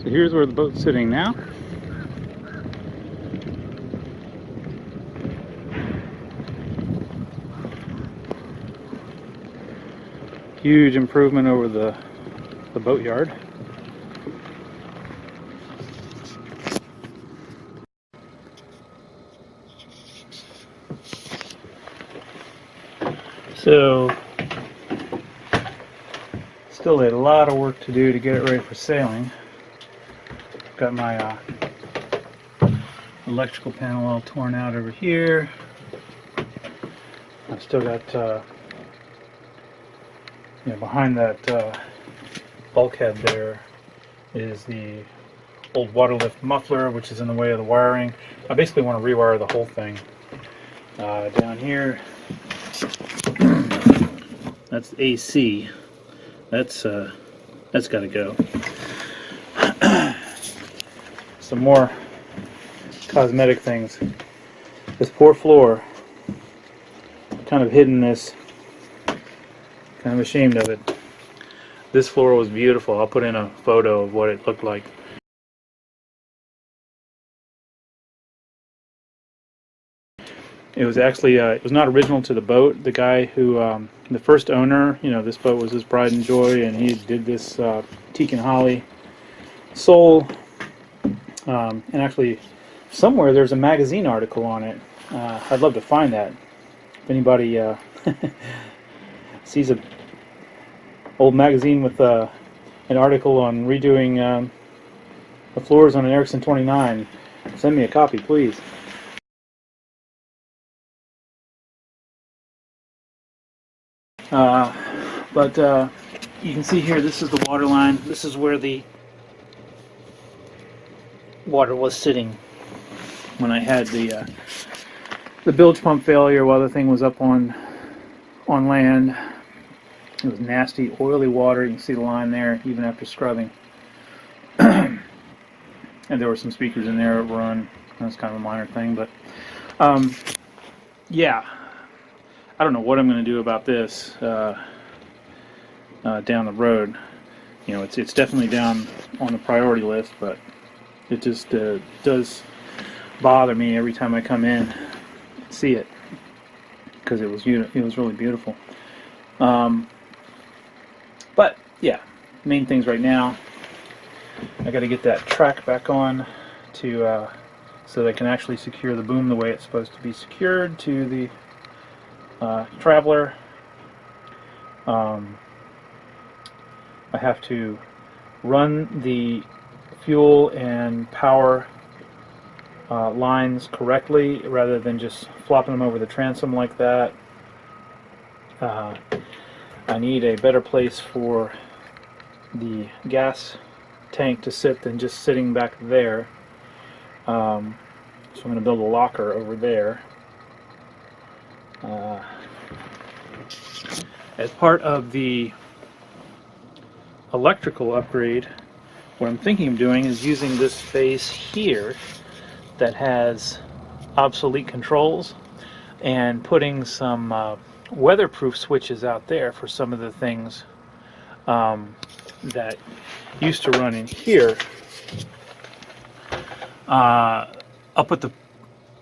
So here's where the boat's sitting now. Huge improvement over the boatyard. So still a lot of work to do to get it ready for sailing. Got my electrical panel all torn out over here. I've still got behind that bulkhead there is the old water lift muffler, which is in the way of the wiring. I basically want to rewire the whole thing. Down here, that's AC. That's got to go. Some more cosmetic things. This poor floor, kind of hidden this. Kind of ashamed of it. This floor was beautiful. I'll put in a photo of what it looked like. It was actually it was not original to the boat. The guy who the first owner, this boat was his pride and joy, and he did this teak and holly sole. And actually, somewhere there's a magazine article on it. I'd love to find that. If anybody sees a old magazine with an article on redoing the floors on an Ericsson 29, send me a copy, please. But you can see here, this is the water line. This is where the water was sitting when I had the bilge pump failure while the thing was up on land. It was nasty, oily water. You can see the line there, even after scrubbing. And there were some speakers in there that run. That's kind of a minor thing, but yeah. I don't know what I'm going to do about this down the road. It's definitely down on the priority list, but it just does bother me every time I come in and see it, because it was really beautiful. But yeah, main things right now, I got to get that track back on to so that I can actually secure the boom the way it's supposed to be secured to the traveler. I have to run the fuel and power lines correctly rather than just flopping them over the transom like that. I need a better place for the gas tank to sit than just sitting back there. So I'm going to build a locker over there. As part of the electrical upgrade, what I'm thinking of doing is using this space here that has obsolete controls and putting some weatherproof switches out there for some of the things that used to run in here. I'll put the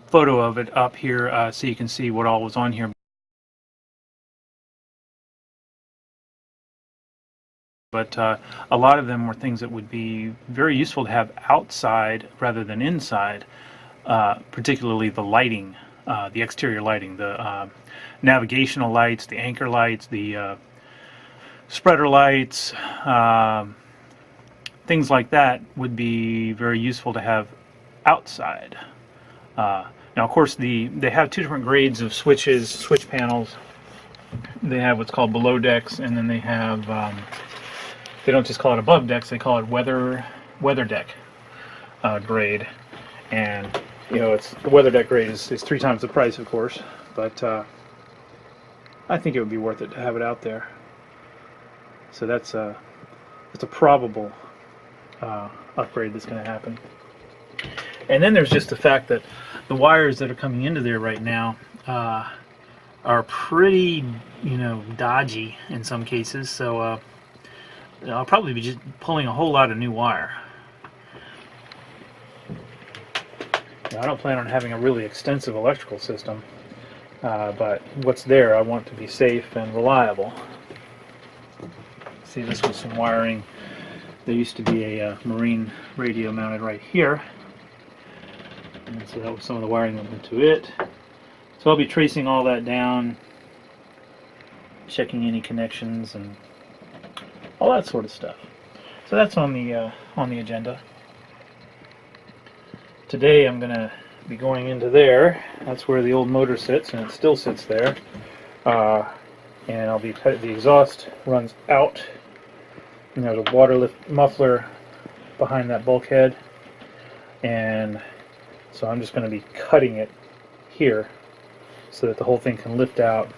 photo of it up here so you can see what all was on here. But a lot of them were things that would be very useful to have outside rather than inside, particularly the lighting, the exterior lighting, the navigational lights, the anchor lights, the spreader lights, things like that would be very useful to have outside. Now, of course, they have two different grades of switches, switch panels. They have what's called below decks, and then they have they don't just call it above decks; they call it weather deck grade. And it's the weather deck grade is 3 times the price, of course, but I think it would be worth it to have it out there. So it's a probable upgrade that's going to happen. And then there's just the fact that the wires that are coming into there right now are pretty, dodgy in some cases. So I'll probably be just pulling a whole lot of new wire. I don't plan on having a really extensive electrical system, but what's there I want to be safe and reliable. See, this was some wiring. There used to be a marine radio mounted right here, and so that was some of the wiring that went to it. So I'll be tracing all that down, checking any connections and all that sort of stuff. So that's on the agenda. Today I'm going to be going into there. That's where the old motor sits, and it still sits there. And I'll be the exhaust runs out, and there's a water lift muffler behind that bulkhead, and so I'm just going to be cutting it here so that the whole thing can lift out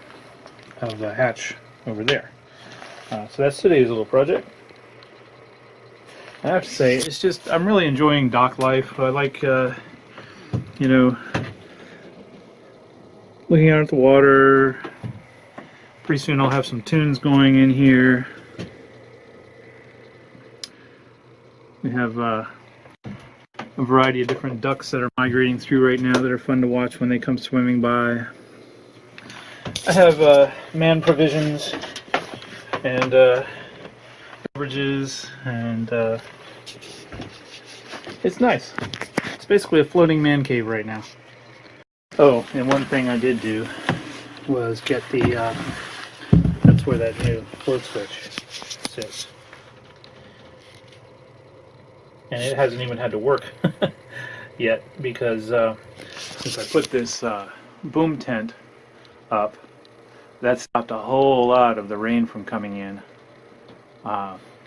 of the hatch over there. So that's today's little project. I have to say, it's just, I'm really enjoying dock life. I like, you know, looking out at the water. Pretty soon I'll have some tunes going in here. We have a variety of different ducks that are migrating through right now that are fun to watch when they come swimming by. I have man provisions and beverages, and it's nice. It's basically a floating man cave right now. Oh, and one thing I did do was get the, that's where that new float switch sits. And it hasn't even had to work yet, because since I put this boom tent up, that stopped a whole lot of the rain from coming in.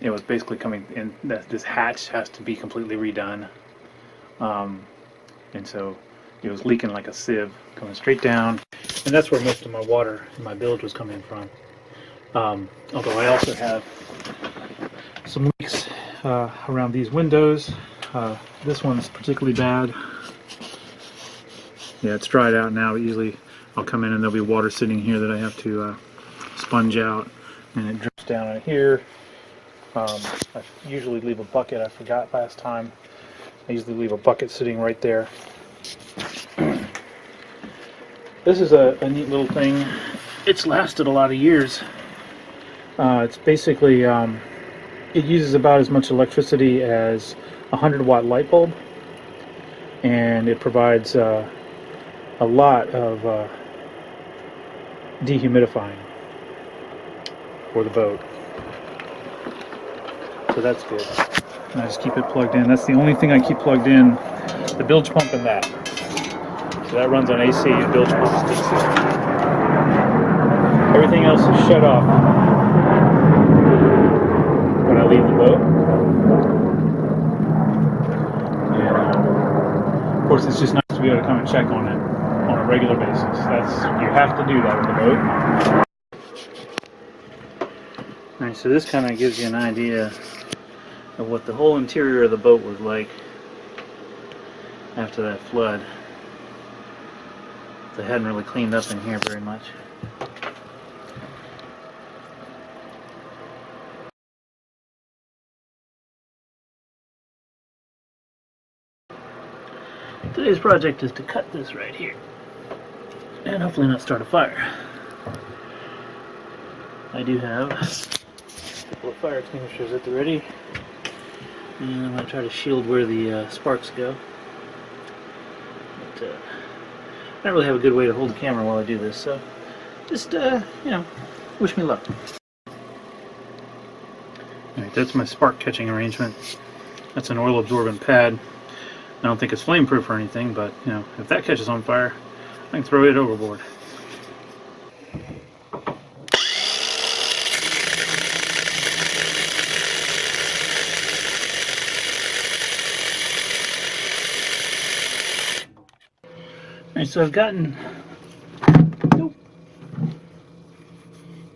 It was basically coming in, this hatch has to be completely redone. And so it was leaking like a sieve, coming straight down. And that's where most of my water in my bilge was coming from. Although I also have some leaks around these windows. This one's particularly bad. Yeah, it's dried out now. Usually I'll come in and there'll be water sitting here that I have to sponge out, and it drips down out here. I usually leave a bucket. I forgot last time. I usually leave a bucket sitting right there. This is a neat little thing. It's lasted a lot of years. It's basically, it uses about as much electricity as a 100-watt light bulb, and it provides a lot of dehumidifying for the boat. So that's good. And I just keep it plugged in. That's the only thing I keep plugged in. The bilge pump and that. So that runs on AC, and bilge pump is DC. Everything else is shut off when I leave the boat. And of course, it's just nice to be able to come and check on it on a regular basis. You have to do that with the boat. Alright, so this kind of gives you an idea of what the whole interior of the boat was like after that flood. They hadn't really cleaned up in here very much. Today's project is to cut this right here and hopefully not start a fire. I do have a couple of fire extinguishers at the ready, and I'm going to try to shield where the sparks go. But I don't really have a good way to hold the camera while I do this, so just, you know, wish me luck. Alright, that's my spark catching arrangement. That's an oil absorbent pad. I don't think it's flame proof or anything, but, you know, if that catches on fire, I can throw it overboard. Alright, so I've gotten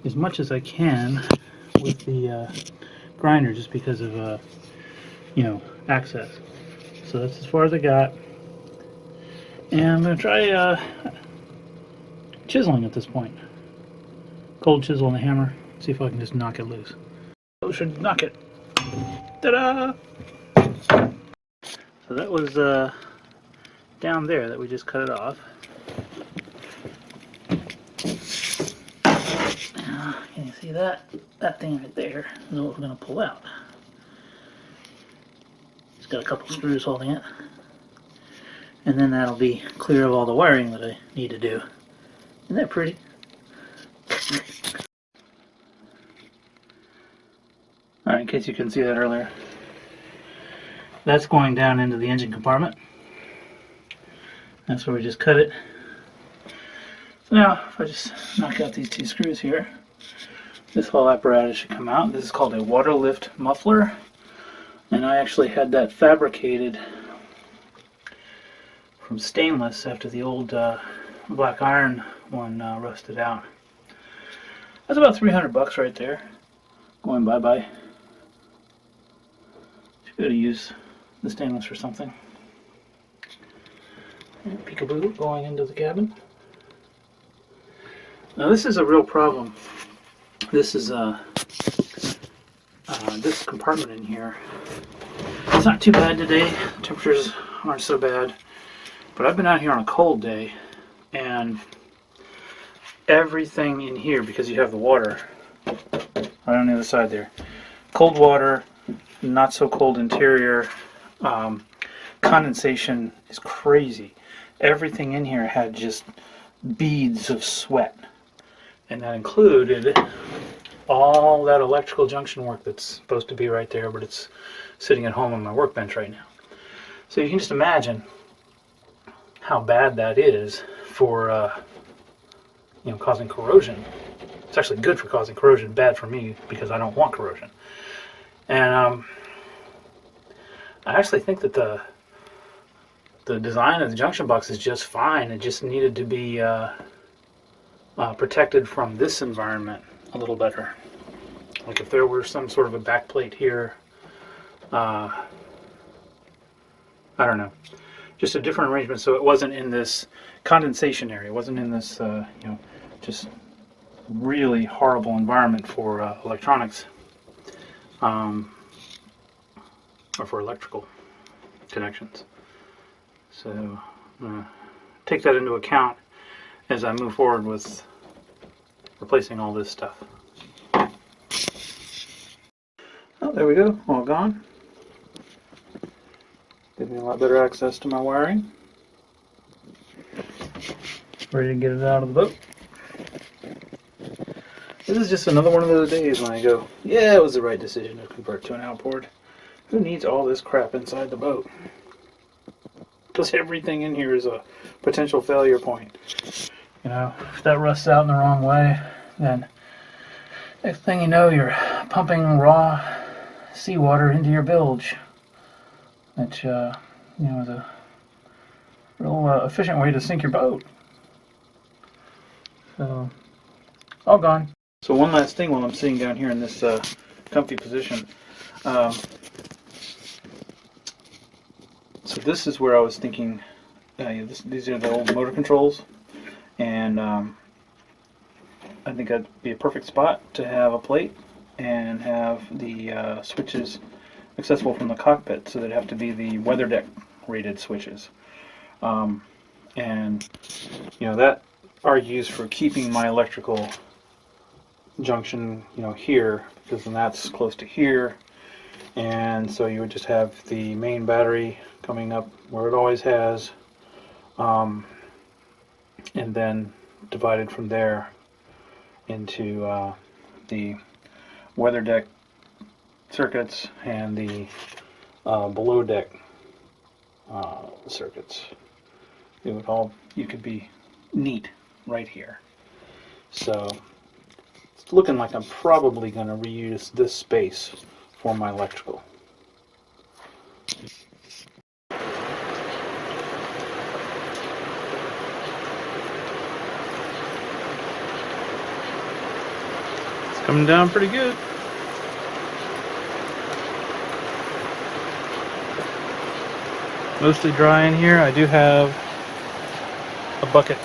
as much as I can with the grinder, just because of you know, access. So that's as far as I got, and I'm going to try chiseling at this point. Cold chisel on the hammer, see if I can just knock it loose. So should knock it. Ta-da! So that was down there that we just cut it off. Can you see that? That thing right there is what we're going to pull out. It's got a couple screws holding it. And then that'll be clear of all the wiring that I need to do. Isn't that pretty? Alright, in case you couldn't see that earlier. That's going down into the engine compartment. That's where we just cut it. So now, if I just knock out these two screws here, this whole apparatus should come out. This is called a water lift muffler. And I actually had that fabricated from stainless after the old black iron one rusted out. That's about $300 right there. Going bye-bye. Should be able to use the stainless for something. And peekaboo going into the cabin. Now this is a real problem. This is this compartment in here. It's not too bad today. Temperatures aren't so bad. But I've been out here on a cold day, and everything in here, because you have the water right on the other side there, cold water, not so cold interior, condensation is crazy. Everything in here had just beads of sweat, and that included all that electrical junction work that's supposed to be right there, but it's sitting at home on my workbench right now. So you can just imagine how bad that is for causing corrosion. It's actually good for causing corrosion, bad for me because I don't want corrosion. And I actually think that the design of the junction box is just fine. It just needed to be protected from this environment a little better. Like if there were some sort of a back plate here, I don't know, just a different arrangement so it wasn't in this condensation area. It wasn't in this just really horrible environment for electronics or for electrical connections. So I'm going to take that into account as I move forward with replacing all this stuff. Oh, there we go, all gone. Give me a lot better access to my wiring. Ready to get it out of the boat. This is just another one of those days when I go, yeah, it was the right decision to convert to an outboard. Who needs all this crap inside the boat? Because everything in here is a potential failure point. You know, if that rusts out in the wrong way, then next thing you know, you're pumping raw seawater into your bilge. Which, is a real efficient way to sink your boat. So, all gone. So one last thing while I'm sitting down here in this comfy position. So this is where I was thinking, these are the old motor controls, and I think that'd be a perfect spot to have a plate and have the switches accessible from the cockpit, so they'd have to be the weather deck rated switches. And that argues for keeping my electrical junction here, because then that's close to here, and so you would just have the main battery coming up where it always has, and then divided from there into the weather deck circuits and the below deck circuits. You could be neat right here. So it's looking like I'm probably going to reuse this space for my electrical. It's coming down pretty good. Mostly dry in here. I do have a bucket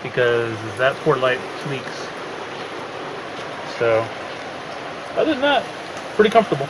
because that port light leaks. So other than that, pretty comfortable.